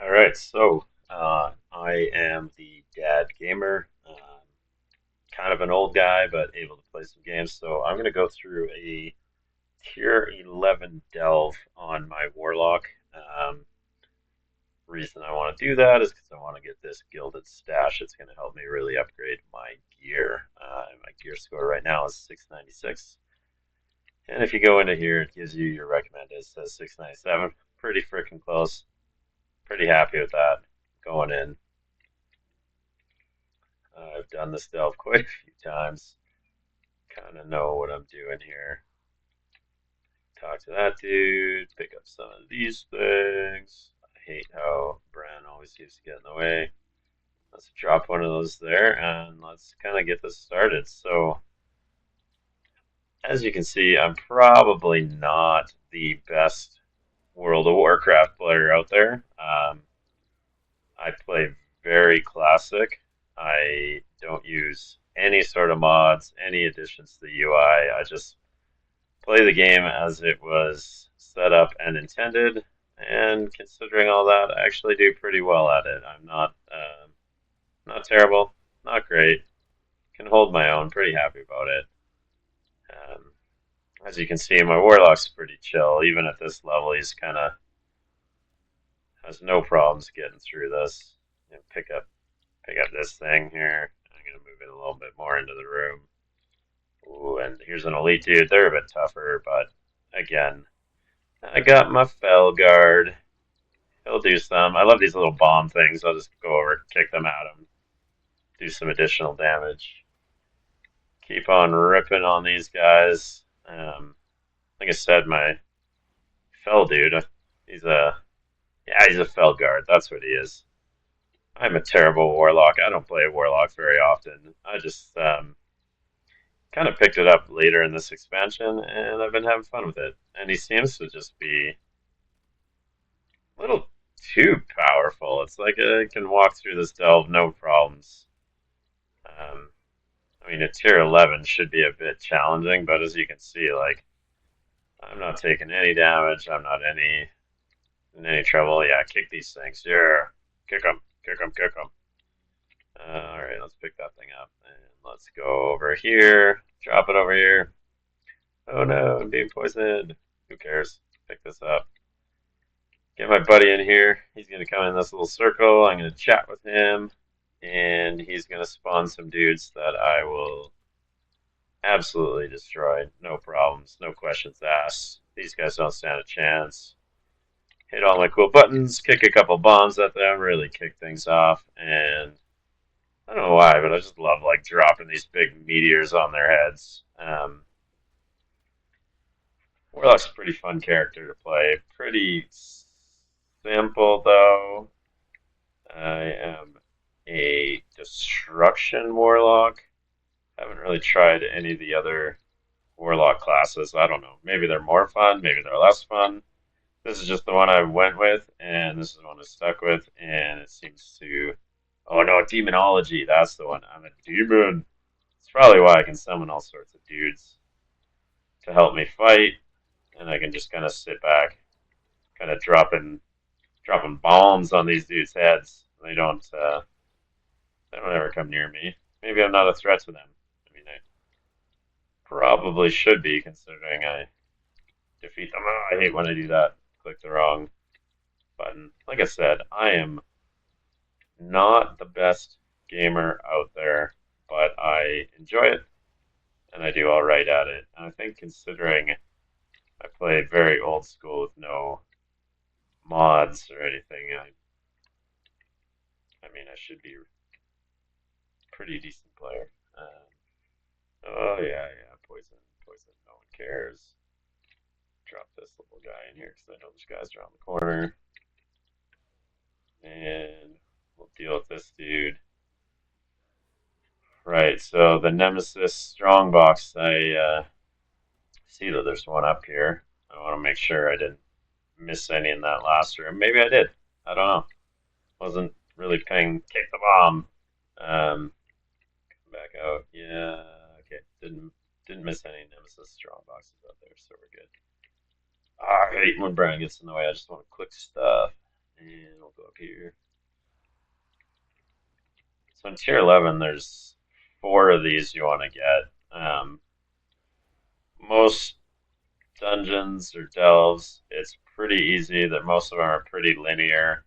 Alright, so I am the dad gamer, kind of an old guy, but able to play some games. So I'm going to go through a tier 11 delve on my Warlock. Reason I want to do that is because I want to get this gilded stash. It's going to help me really upgrade my gear. My gear score right now is 696. And if you go into here, it gives you your recommended. It says 697. Pretty freaking close. Pretty happy with that going in. I've done this delve quite a few times. Kind of know what I'm doing here. Talk to that dude, pick up some of these things. I hate how Bran always seems to get in the way. Let's drop one of those there and let's kind of get this started. So, as you can see, I'm probably not the best World of Warcraft player out there. I play very classic. I don't use any sort of mods, any additions to the UI. I just play the game as it was set up and intended. And considering all that, I actually do pretty well at it. I'm not terrible, not great. Can hold my own. Pretty happy about it. Um, as you can see, my Warlock's pretty chill. Even at this level, he's kind of has no problems getting through this. You know, pick up this thing here. I'm gonna move it a little bit more into the room. Ooh, and here's an elite dude. They're a bit tougher, but again, I got my fell guard. He'll do some. I love these little bomb things. I'll just go over, kick them at him, do some additional damage. Keep on ripping on these guys. Like I said, my fell dude, he's a he's a fell guard. That's what he is. I'm a terrible warlock. I don't play warlock very often. I just kind of picked it up later in this expansion, and I've been having fun with it. And he seems to just be a little too powerful. It's like I can walk through this delve no problems. Um, I mean, a tier 11 should be a bit challenging, but as you can see, like I'm not taking any damage. I'm not in any trouble. Yeah, kick these things. Yeah, kick them, kick them, kick them. All right, let's pick that thing up and let's go over here. Drop it over here. Oh no, I'm being poisoned. Who cares? Pick this up. Get my buddy in here. He's going to come in this little circle. I'm going to chat with him. And he's going to spawn some dudes that I will absolutely destroy. No problems. No questions asked. These guys don't stand a chance. Hit all my cool buttons. Kick a couple bombs at them. Really kick things off. And I don't know why, but I just love like dropping these big meteors on their heads. Warlock's a pretty fun character to play. Pretty simple though. I am a destruction warlock. Haven't really tried any of the other warlock classes. I don't know. Maybe they're more fun. Maybe they're less fun. This is just the one I went with, and this is the one I stuck with, and it seems to. Oh no, demonology. That's the one. I'm a demon. It's probably why I can summon all sorts of dudes to help me fight, and I can just kind of sit back, kind of dropping bombs on these dudes' heads. They don't ever come near me. Maybe I'm not a threat to them. I mean, I probably should be considering I defeat them. Oh, I hate when I do that. Click the wrong button. Like I said, I am not the best gamer out there, but I enjoy it and I do all right at it. And I think considering I play very old school with no mods or anything, I mean, I should be a pretty decent player. Oh yeah, poison, poison. No one cares. Drop this little guy in here because I know there's guys around the corner, and we'll deal with this dude. Right. So the Nemesis Strongbox. I see that there's one up here. I want to make sure I didn't miss any in that last room. Maybe I did. I don't know. Wasn't really paying. Kick the bomb. Come back out. Yeah. Okay. Didn't miss any Nemesis strong boxes up there, so we're good. I hate when Brian gets in the way. I just want to click stuff, And we'll go up here. So in tier 11, there's four of these you want to get. Most dungeons or delves, it's pretty easy. That most of them are pretty linear,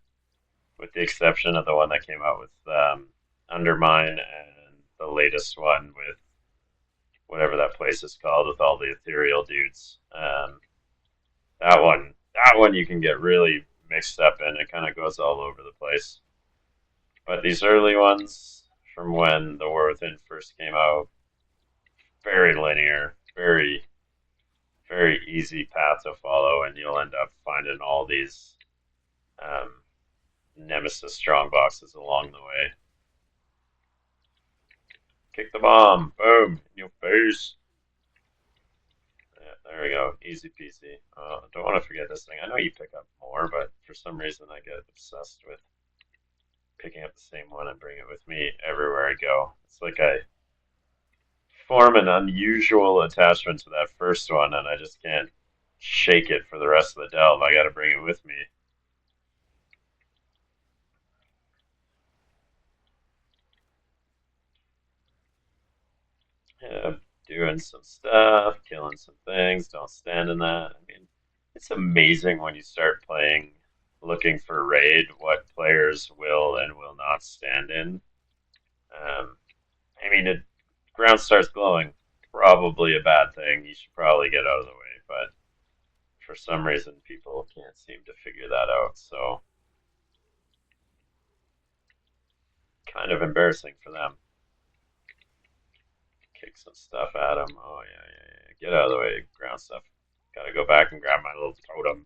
with the exception of the one that came out with Undermine and the latest one with whatever that place is called with all the ethereal dudes. That one you can get really mixed up in. It kind of goes all over the place. But these early ones, from when the War Within first came out, very linear, very easy path to follow, and you'll end up finding all these um, Nemesis strong boxes along the way. Kick the bomb, boom, in your face. Yeah, there we go, easy peasy. Don't want to forget this thing. I know you pick up more, but for some reason I get obsessed with picking up the same one and bring it with me everywhere I go. It's like I form an unusual attachment to that first one, and I just can't shake it for the rest of the delve. I got to bring it with me. Yeah, doing some stuff, killing some things. Don't stand in that. I mean, it's amazing when you start playing, looking for raid, what players will and will not stand in. Um, I mean, ground starts glowing. Probably a bad thing. You should probably get out of the way, but for some reason people can't seem to figure that out. So kind of embarrassing for them. Kick some stuff at them. Oh yeah. Get out of the way, ground stuff. Gotta go back and grab my little totem.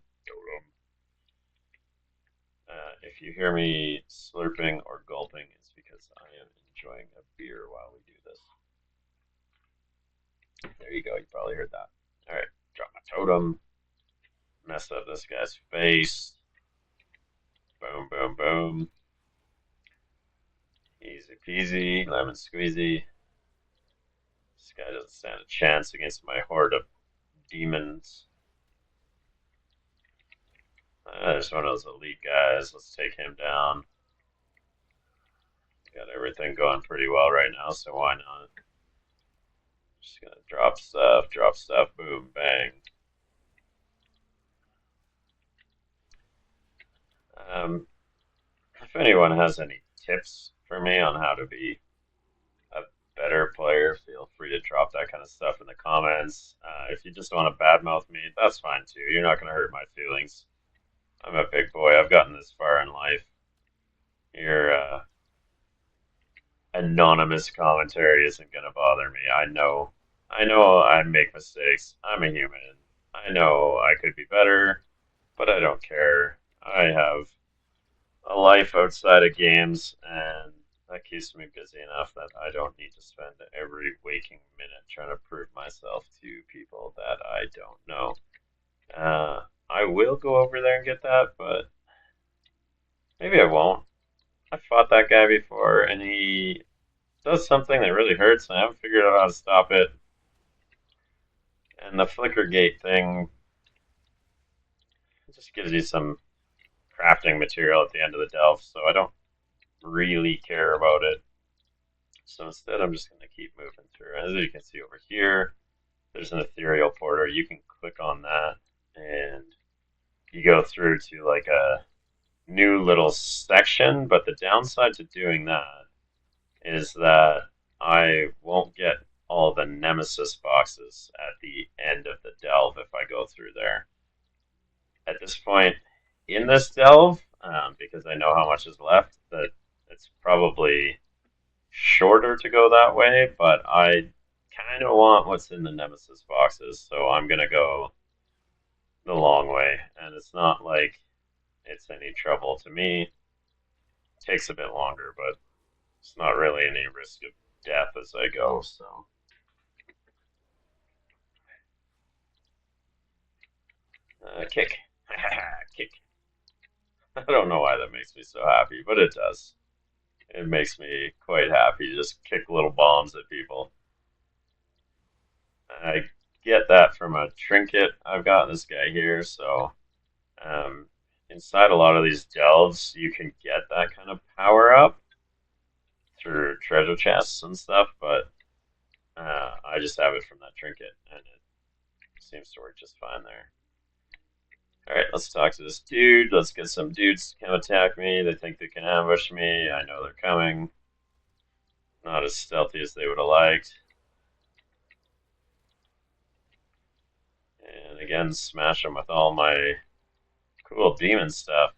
If you hear me slurping or gulping, it's because I am enjoying a beer while we do this. There you go. You probably heard that. All right, drop my totem. Mess up this guy's face. Boom, boom, boom. Easy peasy, lemon squeezy. This guy doesn't stand a chance against my horde of demons. There's one of those elite guys. Let's take him down. Got everything going pretty well right now, so why not? Just gonna drop stuff, boom, bang. If anyone has any tips for me on how to be a better player, feel free to drop that kind of stuff in the comments. If you just want to badmouth me, that's fine too. You're not going to hurt my feelings. I'm a big boy. I've gotten this far in life. Your anonymous commentary isn't going to bother me. I know I make mistakes. I'm a human. I know I could be better, but I don't care. I have a life outside of games, and that keeps me busy enough that I don't need to spend every waking minute trying to prove myself to people that I don't know. I will go over there and get that, but maybe I won't. I fought that guy before, and he does something that really hurts, and I haven't figured out how to stop it. And the flicker gate thing just gives you some crafting material at the end of the delve, so I don't really care about it. So instead, I'm just going to keep moving through. As you can see over here, there's an ethereal porter. You can click on that, and you go through to like a new little section. But the downside to doing that is that I won't get all the nemesis boxes at the end of the delve if I go through there. At this point in this delve, because I know how much is left, that it's probably shorter to go that way, but I kind of want what's in the nemesis boxes, so I'm going to go the long way, and it's not like it's any trouble to me. It takes a bit longer, but it's not really any risk of death as I go, so. Kick. Kick. I don't know why that makes me so happy, but it does. It makes me quite happy to just kick little bombs at people. I get that from a trinket I've got this guy here, so inside a lot of these delves, you can get that kind of power up through treasure chests and stuff, but I just have it from that trinket, and it seems to work just fine there. Alright, let's talk to this dude. Let's get some dudes to come attack me. They think they can ambush me. I know they're coming. Not as stealthy as they would have liked. And again, smash them with all my cool demon stuff.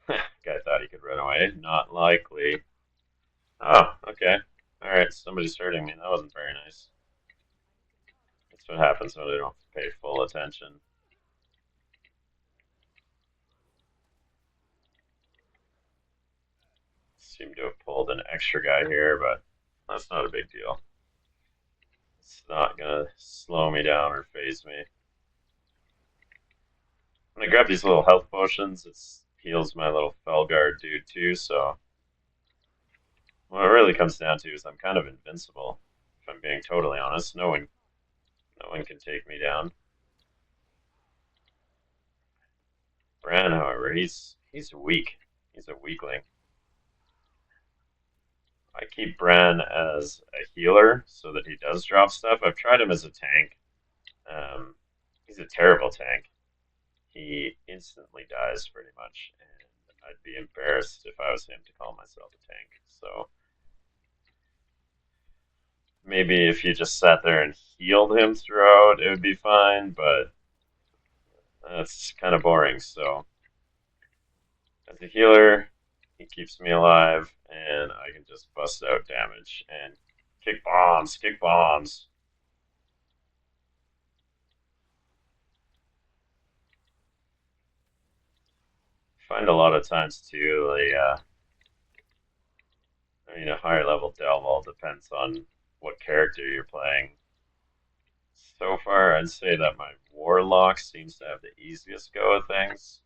Guy thought he could run away. Not likely. Oh, okay. Alright, somebody's hurting me. That wasn't very nice. That's what happens when they don't pay full attention. Seem to have pulled an extra guy here, but that's not a big deal. It's not gonna slow me down or phase me. When I grab these little health potions, it heals my little Felguard dude too, so what it really comes down to is I'm kind of invincible. If I'm being totally honest, no one can take me down. Bran, however, he's weak. He's a weakling. I keep Bran as a healer so that he does drop stuff. I've tried him as a tank. He's a terrible tank. He instantly dies pretty much, and I'd be embarrassed if I was him to call myself a tank. So maybe if you just sat there and healed him throughout, it would be fine, but that's kind of boring. So as a healer, he keeps me alive, and I can just bust out damage and kick bombs, kick bombs. Find a lot of times too, a higher level delve all depends on what character you're playing. So far, I'd say that my Warlock seems to have the easiest go of things.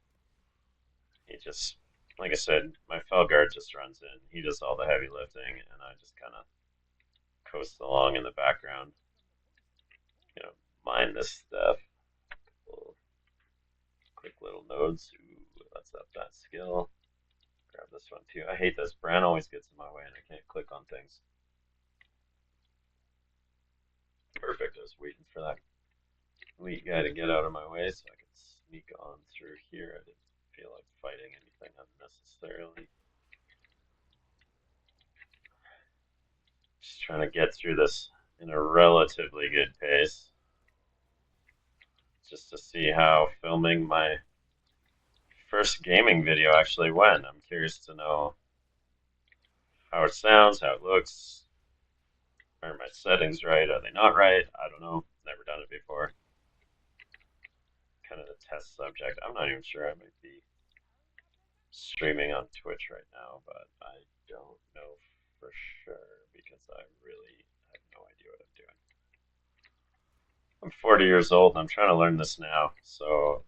He just, like I said, my Felguard just runs in. He does all the heavy lifting, and I just kind of coast along in the background. You know, mine this stuff. Quick little nodes. Ooh, let's up that skill. Grab this one too. I hate this. Bran always gets in my way, and I can't click on things. Perfect. I was waiting for that elite guy to get out of my way so I could sneak on through here. I didn't feel like fighting anything unnecessarily. Just trying to get through this in a relatively good pace. Just to see how filming my first gaming video actually went. I'm curious to know how it sounds, how it looks. Are my settings right? Are they not right? I don't know. Never done it before. Kind of a test subject. I'm not even sure. I might be streaming on Twitch right now, but I don't know for sure because I really have no idea what I'm doing. I'm 40 years old and I'm trying to learn this now, so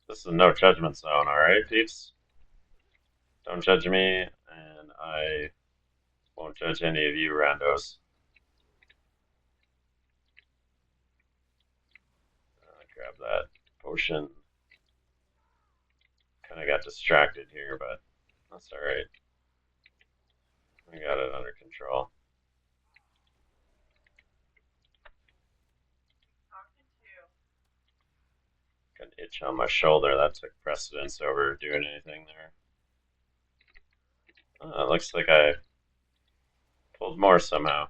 this is a no judgment zone, alright, peeps? Don't judge me, and I won't judge any of you randos. Grab that potion. Kind of got distracted here, but that's alright. I got it under control. Got an itch on my shoulder. That took precedence over doing anything there. Oh, it looks like I pulled more somehow.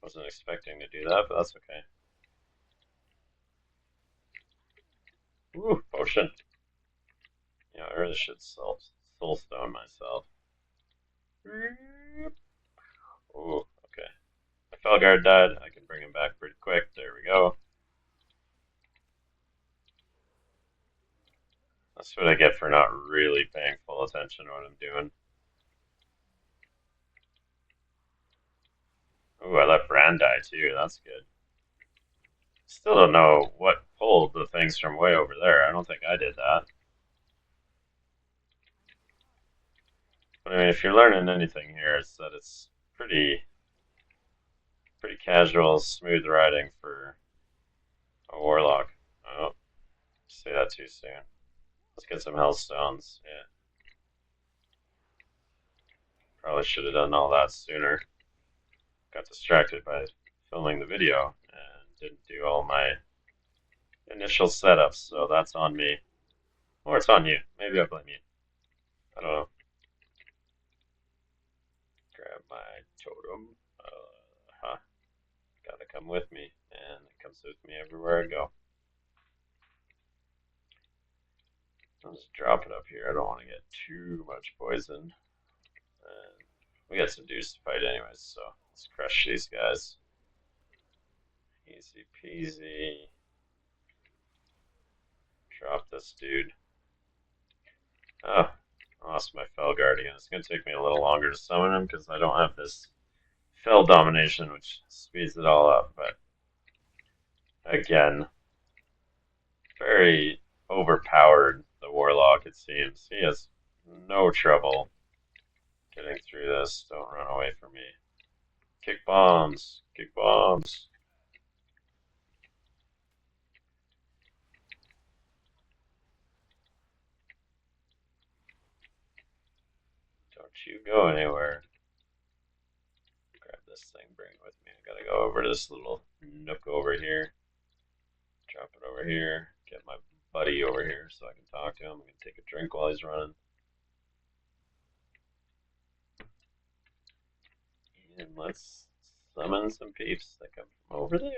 Wasn't expecting to do that, but that's okay. Ooh, potion. Yeah, I really should soulstone myself. Ooh, okay. My Felguard died. I can bring him back pretty quick. There we go. That's what I get for not really paying full attention to what I'm doing. Ooh, I let Bran die too. That's good. Still don't know what pulled the things from way over there. I don't think I did that. But I mean, if you're learning anything here, it's that it's pretty casual, smooth riding for A Warlock. Oh, say that too soon. Let's get some Hellstones. Yeah, probably should have done all that sooner. Got distracted by filming the video and didn't do all my initial setups, so that's on me. Or it's on you. Maybe I blame you. I don't know. Grab my totem. Huh. Gotta come with me, and it comes with me everywhere I go. I'll just drop it up here. I don't want to get too much poison. And we got some dudes to fight anyways, so let's crush these guys. Easy peasy. Drop this dude. Oh, I lost my Fell Guard again. It's going to take me a little longer to summon him because I don't have this Fell Domination, which speeds it all up. But again, very overpowered, the Warlock, it seems. He has no trouble getting through this. Don't run away from me. Kick bombs. Kick bombs. Don't you go anywhere. Grab this thing, bring it with me. I gotta go over to this little nook over here. Drop it over here. Get my buddy over here so I can talk to him. I can take a drink while he's running. And let's summon some peeps that come from over there.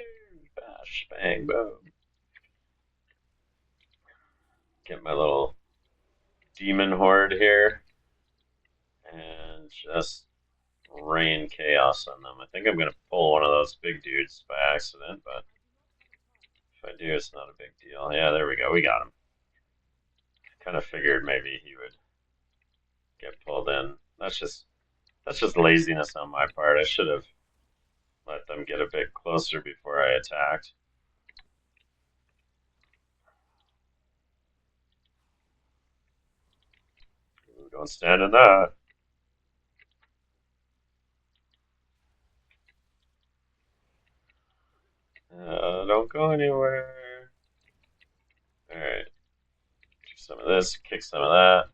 Bash, bang, boom. Get my little demon horde here and just rain chaos on them. I think I'm going to pull one of those big dudes by accident, but if I do, it's not a big deal. Yeah, there we go. We got him. Kind of figured maybe he would get pulled in. That's just laziness on my part. I should have let them get a bit closer before I attacked. Ooh, don't stand in that. Don't go anywhere. Alright. Do some of this, kick some of that.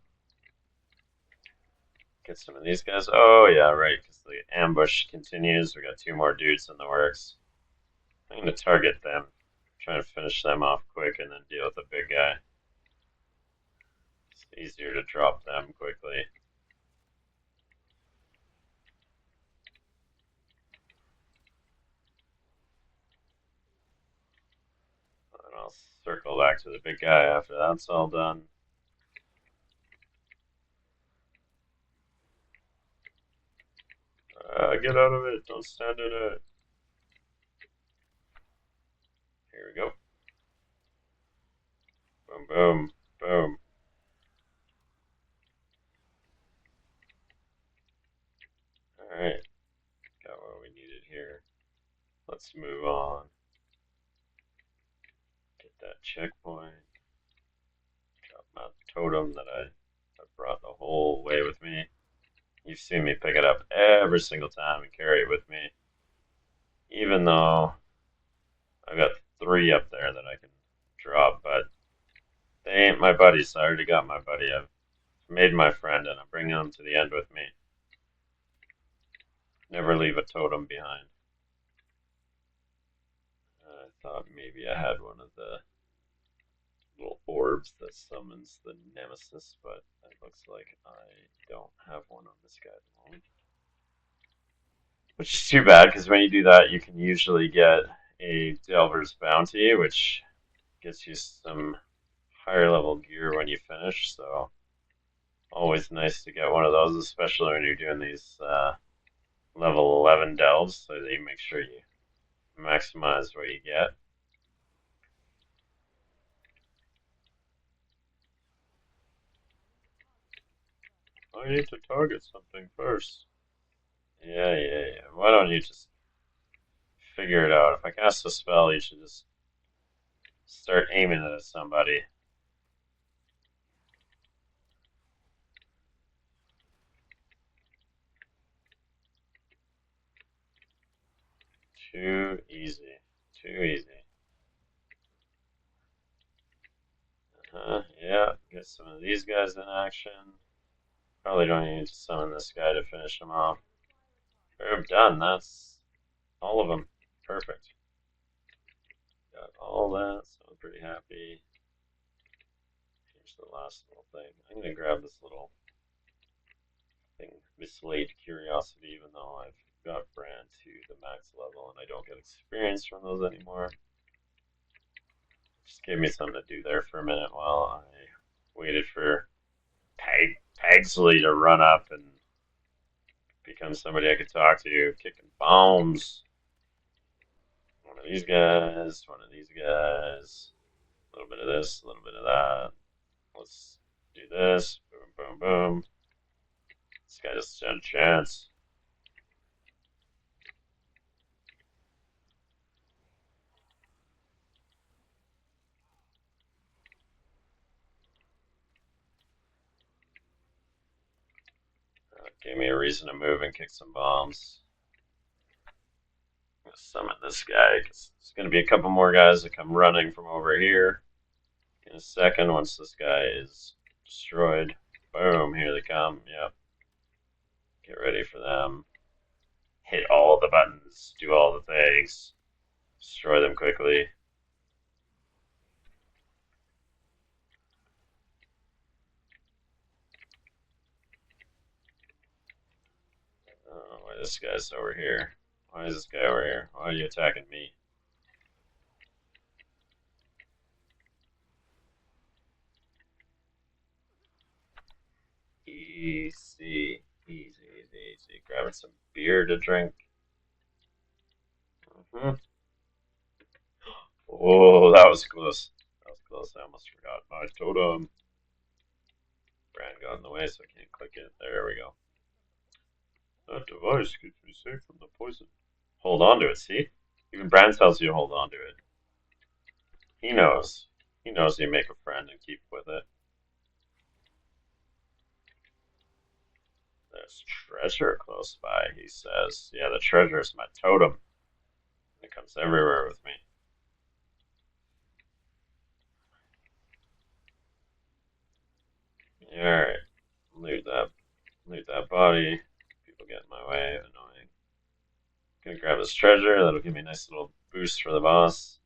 Get some of these guys. Oh, yeah, right, because the ambush continues. We got two more dudes in the works. I'm going to target them. Try and finish them off quick and then deal with the big guy. It's easier to drop them quickly. And I'll circle back to the big guy after that's all done. Get out of it. Don't stand in it. Here we go. Boom, boom, boom. Alright. Got what we needed here. Let's move on. Get that checkpoint. Drop my totem that I brought the whole way with me. You've seen me pick it up every single time and carry it with me. Even though I've got 3 up there that I can drop, but they ain't my buddies. I already got my buddy. I've made my friend and I'm bringing him to the end with me. Never leave a totem behind. I thought maybe I had one of the little orbs that summons the nemesis, but it looks like I don't have one on this guy at the moment. Which is too bad, because when you do that, you can usually get a Delver's Bounty, which gets you some higher level gear when you finish, so always nice to get one of those, especially when you're doing these level 11 delves, so that you make sure you maximize what you get. I need to target something first. Yeah. Why don't you just figure it out? If I cast a spell, you should just start aiming it at somebody. Too easy. Too easy. Get some of these guys in action. Probably don't need to summon this guy to finish him off. We're done. That's all of them. Perfect. Got all that, so I'm pretty happy. Here's the last little thing. I'm gonna grab this little thing, Mislaid Curiosity, even though I've got Brand to the max level and I don't get experience from those anymore. Just gave me something to do there for a minute while I waited for Pagsley to run up and become somebody I could talk to. Kicking bombs. One of these guys, one of these guys. A little bit of this, a little bit of that. Let's do this. Boom, boom, boom. This guy just had a chance. Gave me a reason to move and kick some bombs. I'm gonna summon this guy because there's gonna be a couple more guys that come running from over here in a second once this guy is destroyed. Boom, here they come. Yep. Get ready for them. Hit all the buttons, do all the things, destroy them quickly. Oh, why this guy's over here? Why is this guy over here? Why are you attacking me? Easy, easy, easy, easy. Grabbing some beer to drink. Oh, that was close. That was close. I almost forgot my totem. Brand got in the way, so I can't click it. There we go. That device keeps me safe from the poison. Hold on to it, see? Even Brand tells you to hold on to it. He knows. He knows you make a friend and keep with it. There's treasure close by, he says. Yeah, the treasure is my totem. It comes everywhere with me. Alright. Loot that body. People get in my way. Annoying. Gonna grab this treasure. That'll give me a nice little boost for the boss.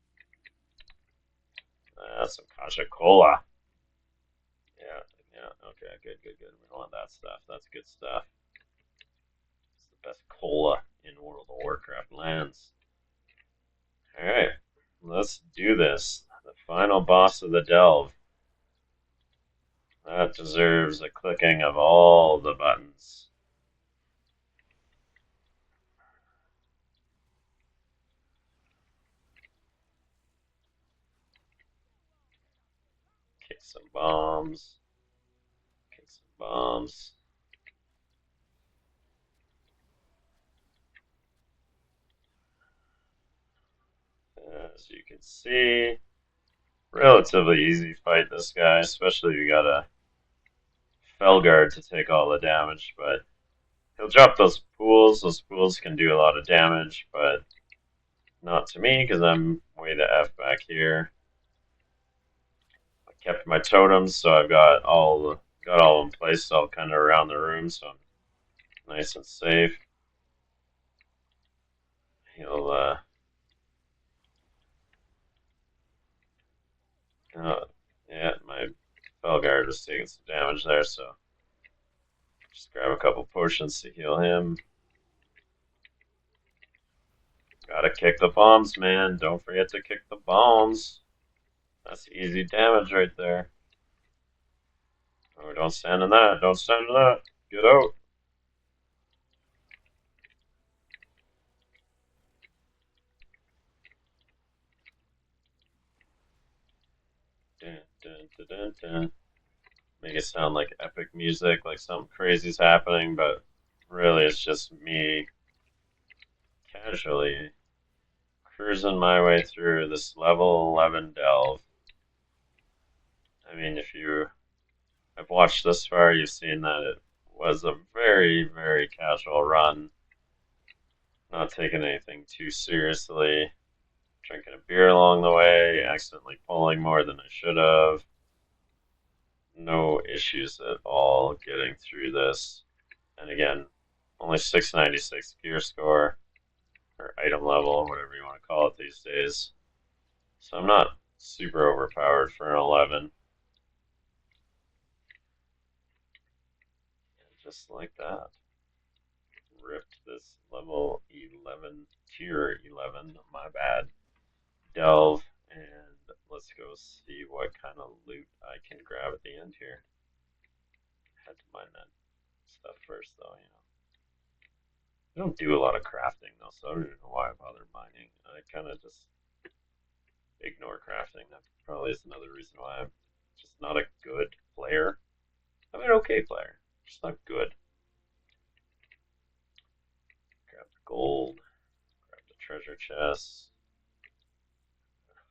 Some Kasha Cola. Yeah, yeah, okay, good, good, good. We don't want that stuff. That's good stuff. It's the best cola in World of Warcraft lands. Alright, let's do this. The final boss of the delve. That deserves a clicking of all the buttons. Kick some bombs. Kick some bombs. As you can see, relatively easy fight this guy, especially if you got a Felguard to take all the damage, but he'll drop those pools. Those pools can do a lot of damage, but not to me because I'm way the F back here. I kept my totems, so I've got all of them placed all kind of around the room, so I'm nice and safe. He'll yeah, my Felguard was taking some damage there, so just grab a couple potions to heal him. Gotta kick the bombs, man. Don't forget to kick the bombs. That's easy damage right there. Oh, don't stand in that. Don't stand in that. Get out. Dun, dun, dun, dun, dun. Make it sound like epic music, like something crazy's happening, but really it's just me casually cruising my way through this level 11 delve. I mean, if you have watched this far, you've seen that it was a very, very casual run. Not taking anything too seriously. Drinking a beer along the way, accidentally pulling more than I should have. no issues at all getting through this. And again, only 696 gear score, or item level, whatever you want to call it these days. So I'm not super overpowered for an 11. And just like that, ripped this level 11, tier 11, my bad, delve, and let's go see what kind of loot I can grab at the end here. Had to mine that stuff first, though, you know. I don't do a lot of crafting, though, so I don't even know why I bother mining. I kind of just ignore crafting. That probably is another reason why I'm just not a good player. I'm an okay player, just not good. Grab the gold, grab the treasure chest.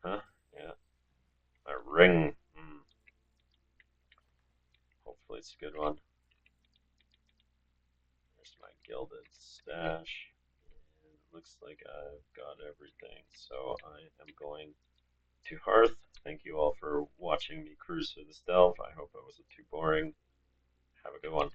Huh? Yeah, my ring. Hopefully it's a good one. There's my gilded stash. And it looks like I've got everything. So I am going to Hearth. Thank you all for watching me cruise through this delve. I hope it wasn't too boring. Have a good one.